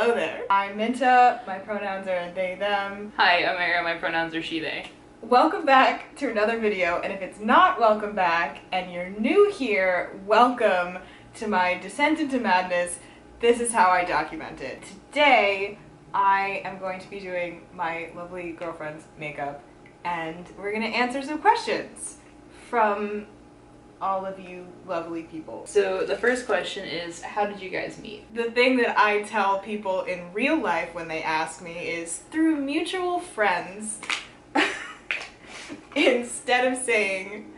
Hello there. I'm Minta, my pronouns are they, them. Hi, I'm Era, my pronouns are she, they. Welcome back to another video, and if it's not welcome back and you're new here, welcome to my descent into madness. This is how I document it. Today, I am going to be doing my lovely girlfriend's makeup, and we're gonna answer some questions from all of you lovely people. So the first question is, how did you guys meet? The thing that I tell people in real life when they ask me is through mutual friends instead of saying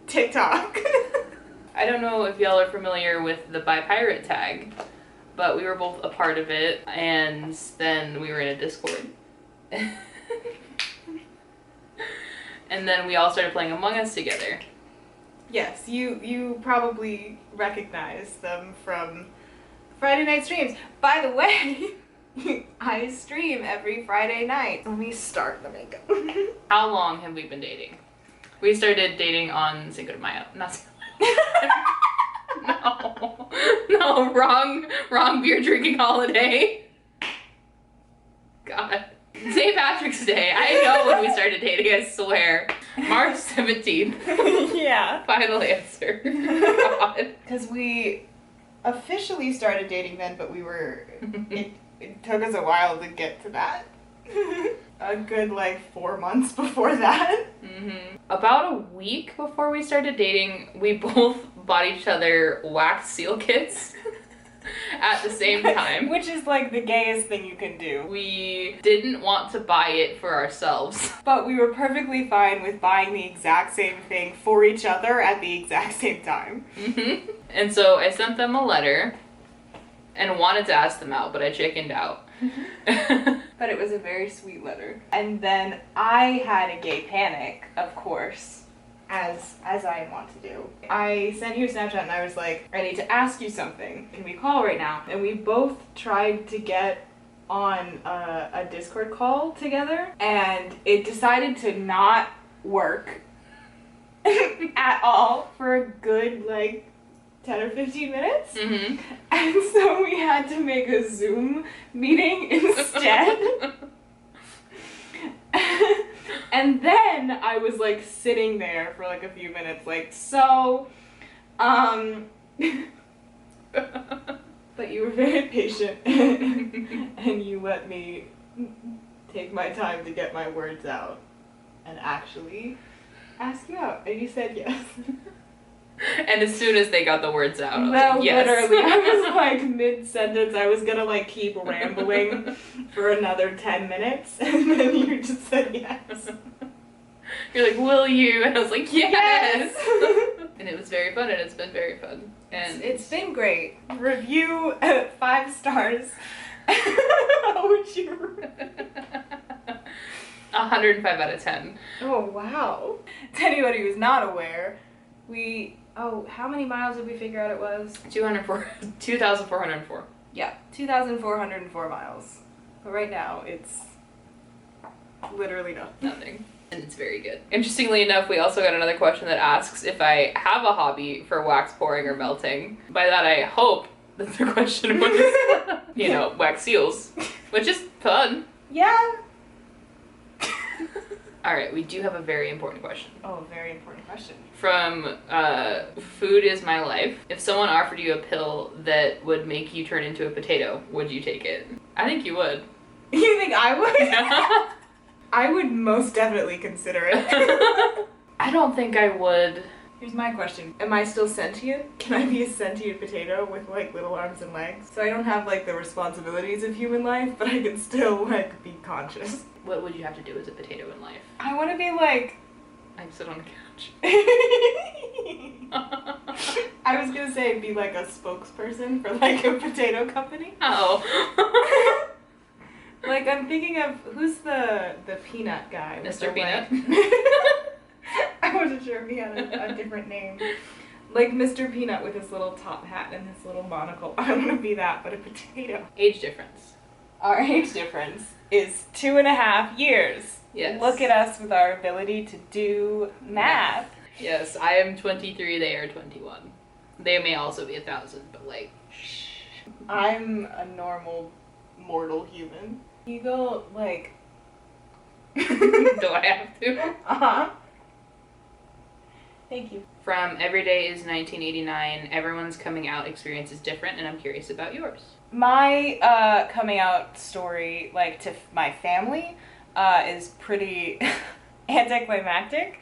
TikTok. I don't know if y'all are familiar with the Bi Pirate tag, but we were both a part of it, and then we were in a Discord. And then we all started playing Among Us together. Yes, you probably recognize them from Friday night streams. By the way, I stream every Friday night. Let me start the makeup. How long have we been dating? We started dating on Cinco de Mayo. Not Cinco de Mayo. No, wrong beer drinking holiday. God. St. Patrick's Day. I know when we started dating, I swear. March 17th. Yeah. Final answer. God. Because we officially started dating then, but we were, it took us a while to get to that. A good, 4 months before that. Mm-hmm. About a week before we started dating, we both bought each other wax seal kits at the same time. Which is the gayest thing you can do. We didn't want to buy it for ourselves. But we were perfectly fine with buying the exact same thing for each other at the exact same time. Mm-hmm. And so I sent them a letter and wanted to ask them out, but I chickened out. But it was a very sweet letter. And then I had a gay panic, of course, as I want to do. I sent you a Snapchat and I was like, I need to ask you something. Can we call right now? And we both tried to get on a Discord call together, and it decided to not work at all for a good 10 or 15 minutes. Mm-hmm. And so we had to make a Zoom meeting instead. And then I was sitting there for a few minutes but you were very patient and you let me take my time to get my words out and actually ask you out, and you said yes. And as soon as they got the words out, I was Well, like, yes. literally, I was mid-sentence, I was gonna keep rambling for another 10 minutes, and then you just said yes. You're like, will you? And I was like, yes! Yes! And it was very fun, and it's been very fun. And it's been great. Review 5 stars. How would you? 105 out of 10. Oh, wow. To anybody who's not aware, how many miles did we figure out it was? 2,404. Yeah, 2,404 miles. But right now, it's literally Nothing. And it's very good. Interestingly enough, we also got another question that asks if I have a hobby for wax pouring or melting. By that, I hope that the question was, wax seals, which is fun. Yeah. All right, we do have a very important question. Oh, very important question. From Food is My Life. If someone offered you a pill that would make you turn into a potato, would you take it? I think you would. You think I would? Yeah. I would most definitely consider it. I don't think I would. Here's my question. Am I still sentient? Can I be a sentient potato with little arms and legs? So I don't have the responsibilities of human life, but I can still be conscious. What would you have to do as a potato in life? I want to be I'd sit on the couch. I was gonna say be a spokesperson for a potato company. Oh. I'm thinking of, who's the peanut guy? Mr. Peanut? I wasn't sure if he had a different name. Mr. Peanut with his little top hat and his little monocle. I want to be that, but a potato. Age difference. Our age difference is 2.5 years. Yes. Look at us with our ability to do math. Yes, I am 23, they are 21. They may also be 1,000, but shh. I'm a normal mortal human. You go, like... Do I have to? Uh-huh. Thank you. From Every Day is 1989, everyone's coming out experience is different, and I'm curious about yours. My coming out story, like, to my family, is pretty anticlimactic.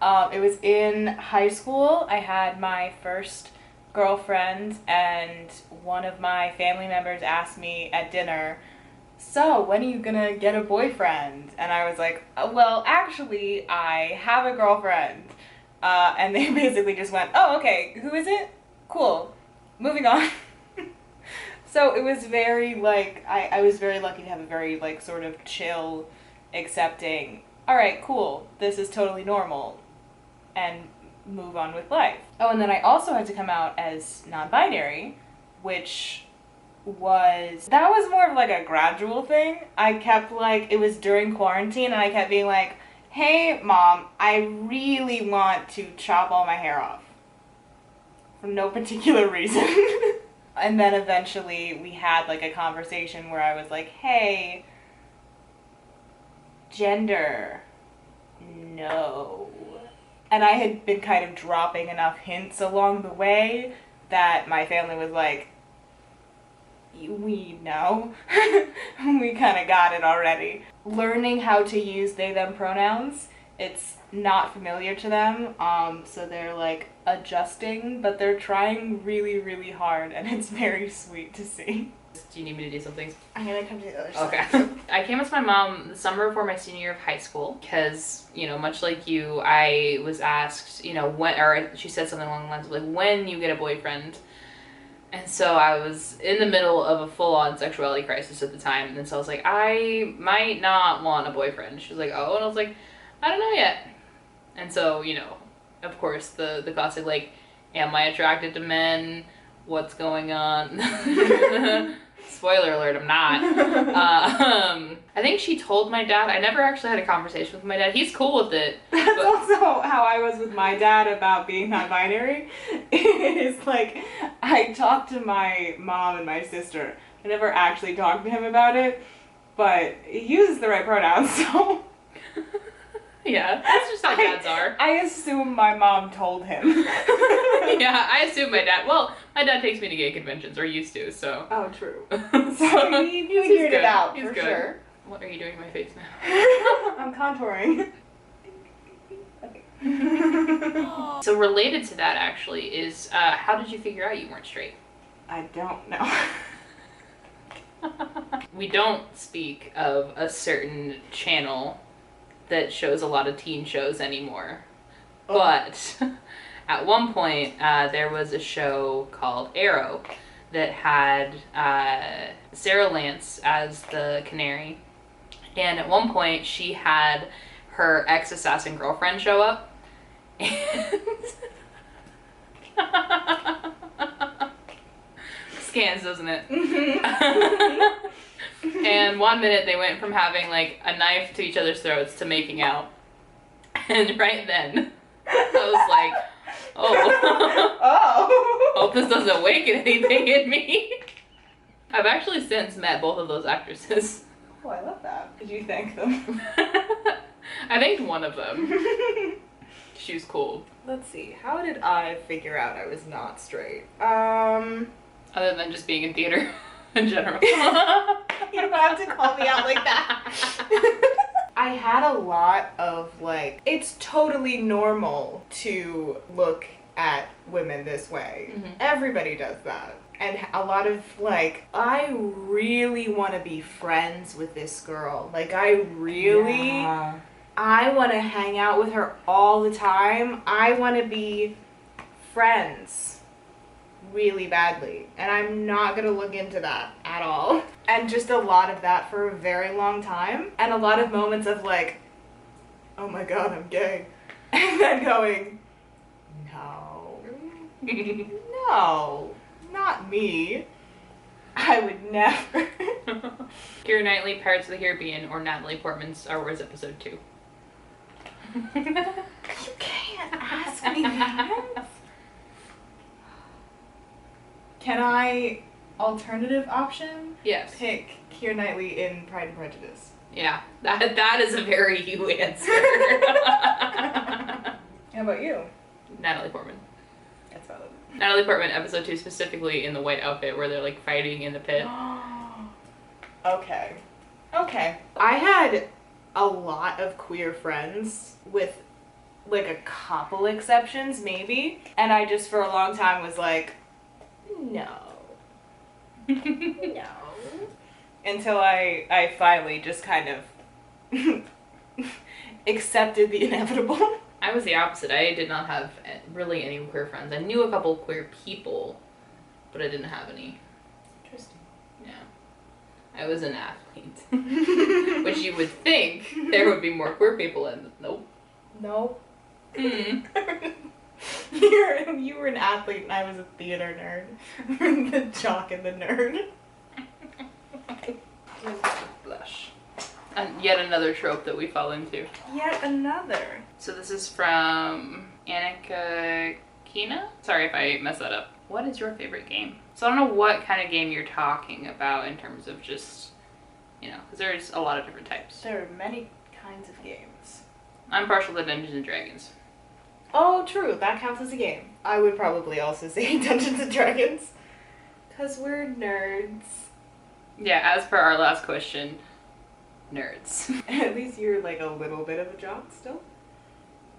It was in high school. I had my first girlfriend, and one of my family members asked me at dinner, so when are you gonna get a boyfriend? And I was like, well, actually, I have a girlfriend. And they basically just went, oh, okay, who is it? Cool. Moving on. So it was very, like, I was very lucky to have a very, like, sort of chill, accepting, all right, cool, this is totally normal, and move on with life. Oh, and then I also had to come out as non-binary, which that was more of, like, a gradual thing. I kept, like, it was during quarantine, and I kept being like, hey, Mom, I really want to chop all my hair off. For no particular reason. And then eventually we had, like, a conversation where I was like, hey, gender, no. And I had been kind of dropping enough hints along the way that my family was like, we know. We kind of got it already. Learning how to use they, them pronouns, it's not familiar to them, so they're like adjusting, but they're trying really, really hard, and it's very sweet to see. Do you need me to do something? I'm gonna come to the other side. Okay. I came with my mom the summer before my senior year of high school because, you know, much like you, I was asked, you know, when, or she said something along the lines of like, when you get a boyfriend. And so I was in the middle of a full-on sexuality crisis at the time, and so I was like, I might not want a boyfriend. She was like, oh, and I was like, I don't know yet. And so, you know, of course, the classic, like, am I attracted to men? What's going on? Spoiler alert, I'm not. I think she told my dad. I never actually had a conversation with my dad. He's cool with it. That's also how I was with my dad about being non-binary. It's like, I talked to my mom and my sister. I never actually talked to him about it, but he uses the right pronouns, so... Yeah, that's just how dads are. I assume my mom told him. Yeah, I assume my dad. Well, my dad takes me to gay conventions, or used to, so. Oh, true. So he figured it out, He's for good. sure. What are you doing to my face now? I'm contouring. Okay. So related to that, actually, is how did you figure out you weren't straight? I don't know. We don't speak of a certain channel that shows a lot of teen shows anymore. Oh. But at one point, there was a show called Arrow that had Sarah Lance as the canary. And at one point, she had her ex-assassin girlfriend show up. And scans, doesn't it? Mm-hmm. And one minute they went from having like a knife to each other's throats to making out. And right then, I was like, oh. Oh. Hope this doesn't awaken anything in me. I've actually since met both of those actresses. Oh, I love that. Did you thank them? I thanked one of them. She was cool. Let's see, how did I figure out I was not straight? Other than just being in theater in general. You don't have to call me out like that. I had a lot of like, it's totally normal to look at women this way. Mm-hmm. Everybody does that. And a lot of like, I really want to be friends with this girl. Like I want to hang out with her all the time. I want to be friends really badly. And I'm not going to look into that at all. And just a lot of that for a very long time. And a lot of moments of like, oh my god, I'm gay. And then going, no. No. Not me. I would never. Keira Knightley, Pirates of the Caribbean, or Natalie Portman's Star Wars Episode 2. You can't ask me that. Can I alternative option, Yes. pick Keira Knightley in Pride and Prejudice. Yeah, that is a very you answer. How about you? Natalie Portman. That's valid. Natalie Portman, episode 2, specifically in the white outfit where they're like fighting in the pit. Okay. I had a lot of queer friends with like a couple exceptions maybe, and I just for a long time was like, no. No. Until I finally just kind of accepted the inevitable. I was the opposite. I did not have really any queer friends. I knew a couple queer people, but I didn't have any. Interesting. Yeah. I was an athlete. Which you would think there would be more queer people in. Nope. No. Mm. You were an athlete and I was a theater nerd. The jock and the nerd. Blush. And yet another trope that we fall into. Yet another. So this is from Annika Kina? Sorry if I messed that up. What is your favorite game? So I don't know what kind of game you're talking about in terms of just, because there's a lot of different types. There are many kinds of games. I'm partial to Dungeons and Dragons. Oh, true. That counts as a game. I would probably also say Dungeons and Dragons. Because we're nerds. Yeah, as per our last question, nerds. At least you're like a little bit of a jock still.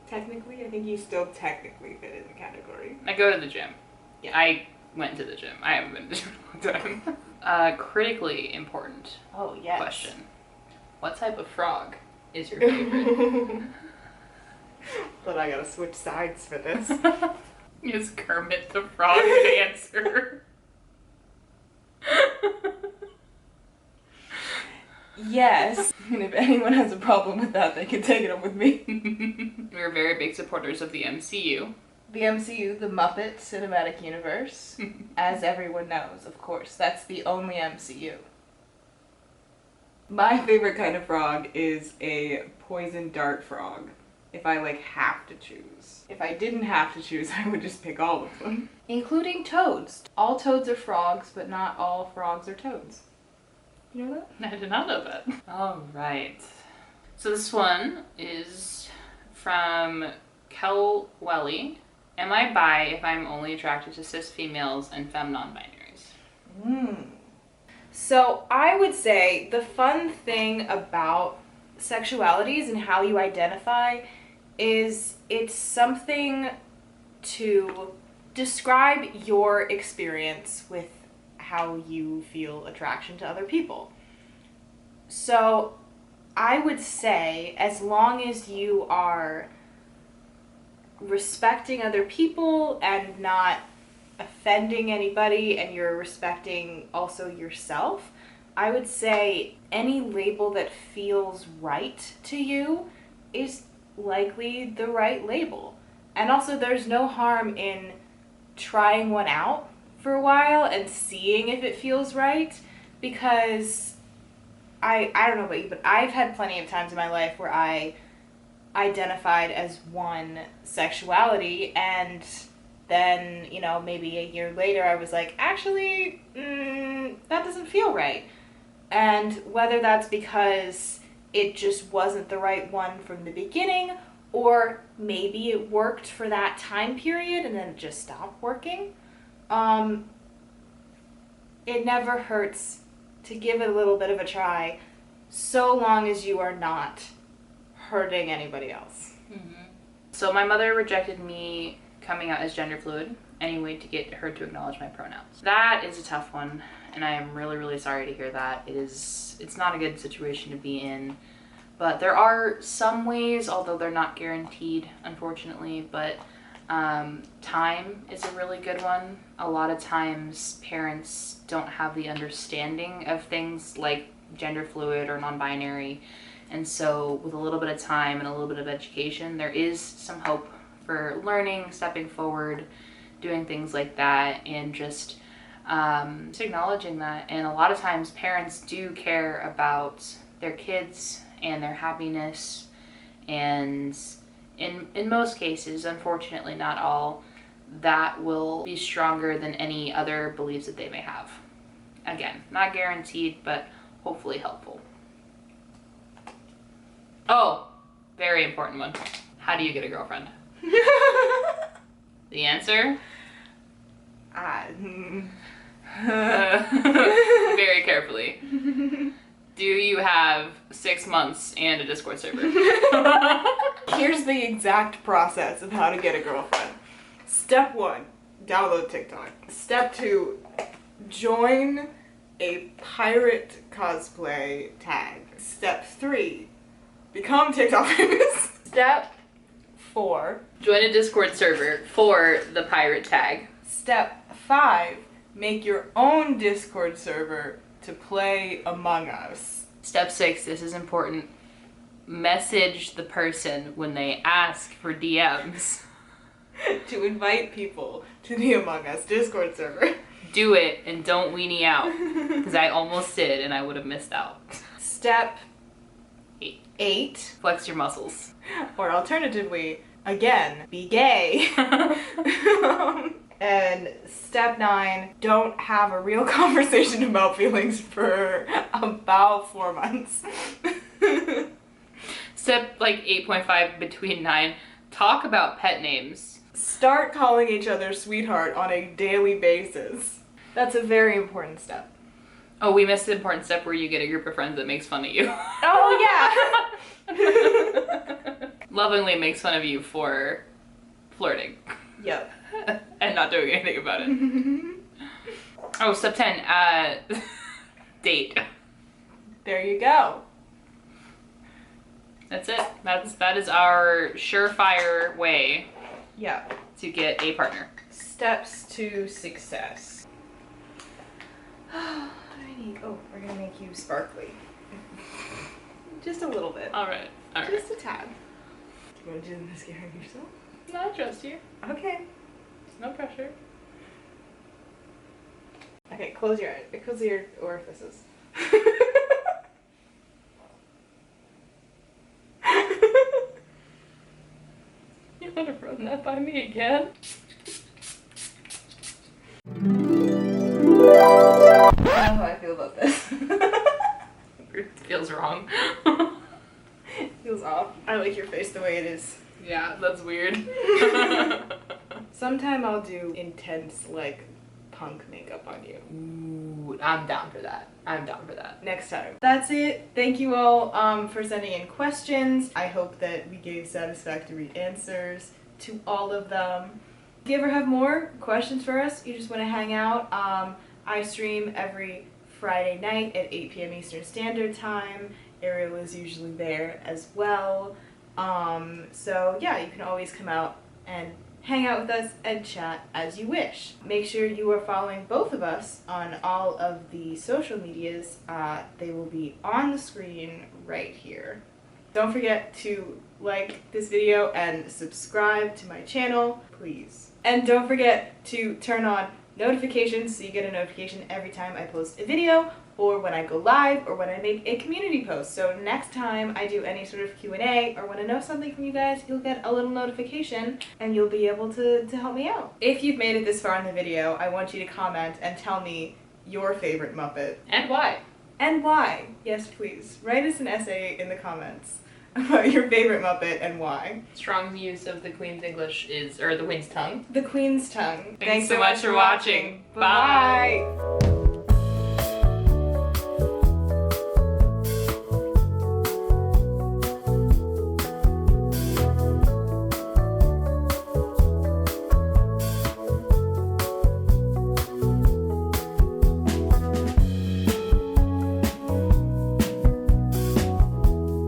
Technically, I think you still technically fit in the category. I go to the gym. Yeah. I went to the gym. I haven't been to the gym in a long time. Critically important question. What type of frog is your favorite? But I gotta switch sides for this. Is Kermit the Frog an answer? Yes. And if anyone has a problem with that, they can take it up with me. We're very big supporters of the MCU. The MCU, the Muppet Cinematic Universe, as everyone knows, of course. That's the only MCU. My favorite kind of frog is a poison dart frog. If I have to choose. If I didn't have to choose, I would just pick all of them. Including toads. All toads are frogs, but not all frogs are toads. You know that? I did not know that. All right. So this one is from Kel Welly. Am I bi if I'm only attracted to cis females and femme non-binaries? So I would say the fun thing about sexualities and how you identify is it's something to describe your experience with how you feel attraction to other people. So I would say as long as you are respecting other people and not offending anybody and you're respecting also yourself, I would say any label that feels right to you is likely the right label. And also there's no harm in trying one out for a while and seeing if it feels right, because I don't know about you, but I've had plenty of times in my life where I identified as one sexuality and then, maybe a year later I was like, actually, that doesn't feel right. And whether that's because it just wasn't the right one from the beginning, or maybe it worked for that time period and then it just stopped working, it never hurts to give it a little bit of a try, so long as you are not hurting anybody else. Mm-hmm. So my mother rejected me coming out as gender fluid anyway to get her to acknowledge my pronouns. That is a tough one, and I am really, really sorry to hear that. It's not a good situation to be in, but there are some ways, although they're not guaranteed, unfortunately, but time is a really good one. A lot of times parents don't have the understanding of things like gender fluid or non-binary, and so with a little bit of time and a little bit of education, there is some hope for learning, stepping forward, doing things like that, and just acknowledging that. And a lot of times parents do care about their kids and their happiness, and in most cases, unfortunately not all, that will be stronger than any other beliefs that they may have. Again, not guaranteed, but hopefully helpful. Oh, very important one. How do you get a girlfriend? The answer? Very carefully. Do you have 6 months and a Discord server? Here's the exact process of how to get a girlfriend. Step 1, download TikTok. Step 2, join a pirate cosplay tag. Step 3, become TikTok famous. Step 4, join a Discord server for the pirate tag. Step 5, make your own Discord server to play Among Us. Step 6, this is important. Message the person when they ask for DMs. To invite people to the Among Us Discord server. Do it and don't weenie out. Because I almost did and I would have missed out. Step 8. Flex your muscles. Or alternatively, again, be gay. And step 9, don't have a real conversation about feelings for about 4 months. Step 8.5 between 9, talk about pet names. Start calling each other sweetheart on a daily basis. That's a very important step. Oh, we missed the important step where you get a group of friends that makes fun of you. Oh yeah! Lovingly makes fun of you for flirting. Yep. And not doing anything about it. Oh, step 10, date. There you go. That's it. That is our surefire way Yep. to get a partner. Steps to success. We're gonna make you sparkly. Just a little bit. All right. Just a tad. Do you want to do the mascara yourself? No, I trust you. Okay. No pressure. Okay, close your orifices. You want to run that by me again? I don't know how I feel about this. It feels wrong. Feels off. I like your face the way it is. Yeah, that's weird. Sometime I'll do intense, punk makeup on you. Ooh, I'm down for that. Next time. That's it. Thank you all for sending in questions. I hope that we gave satisfactory answers to all of them. If you ever have more questions for us, you just want to hang out, I stream every Friday night at 8 p.m. Eastern Standard Time. Ariel is usually there as well. So yeah, you can always come out and hang out with us and chat as you wish. Make sure you are following both of us on all of the social medias. They will be on the screen right here. Don't forget to like this video and subscribe to my channel, please. And don't forget to turn on notifications so you get a notification every time I post a video, or when I go live, or when I make a community post. So next time I do any sort of Q&A or want to know something from you guys, you'll get a little notification and you'll be able to help me out. If you've made it this far in the video, I want you to comment and tell me your favorite Muppet. And why? And why. Yes, please. Write us an essay in the comments about your favorite Muppet and why. Strong use of the Queen's English or the Queen's tongue. The Queen's tongue. Thanks so much for watching. Bye.